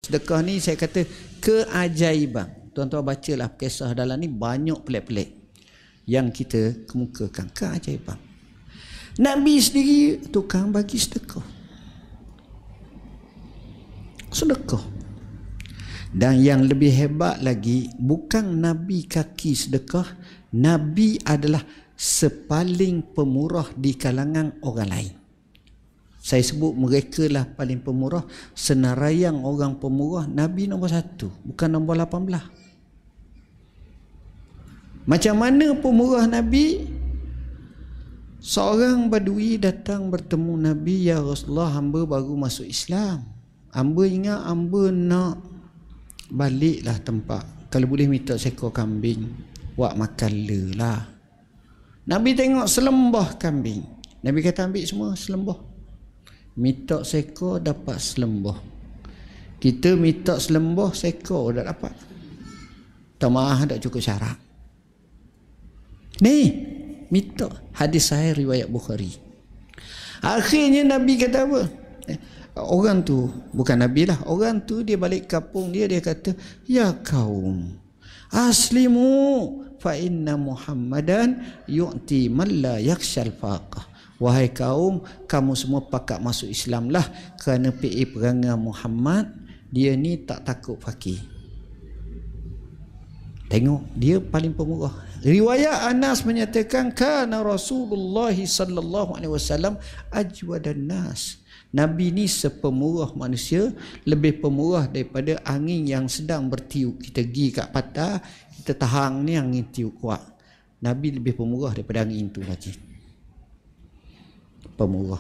Sedekah ni saya kata keajaiban. Tuan-tuan bacalah kisah dalam ni, banyak pelik-pelik yang kita kemukakan. Keajaiban. Nabi sendiri tukang bagi sedekah. Sedekah. Dan yang lebih hebat lagi, bukan Nabi kaki sedekah, Nabi adalah sepaling pemurah di kalangan orang lain. Saya sebut mereka lah paling pemurah. Senaraian orang pemurah, Nabi nombor 1, bukan nombor 18. Macam mana pemurah Nabi? Seorang badui datang bertemu Nabi, "Ya Rasulullah, hamba baru masuk Islam. Hamba ingat hamba nak baliklah tempat. Kalau boleh minta seekor kambing, buat makan le lah." Nabi tengok selembah kambing. Nabi kata, "Ambil semua selembah." Minta seekor, dapat selembah. Kita minta selembah, seekor dah dapat. Tak maaf, tak cukup syarat. Ni minta. Hadis sahih riwayat Bukhari. Akhirnya Nabi kata apa? Orang tu, bukan Nabi lah, orang tu dia balik kampung dia, dia kata, "Ya kaum, aslimu fa inna Muhammadan yu'ti man la yakhshal faqah." Wahai kaum, kamu semua pakat masuk Islam lah, kerana PA perangai Muhammad, dia ni tak takut fakir. Tengok, dia paling pemurah. Riwayat Anas menyatakan, kana Rasulullah sallallahu alaihi wasallam ajwadan nas. Nabi ni sepemurah manusia, lebih pemurah daripada angin yang sedang bertiup. Kita pergi kat patah, kita tahan ni angin tiup kuat. Nabi lebih pemurah daripada angin tu lagi. Pemurah.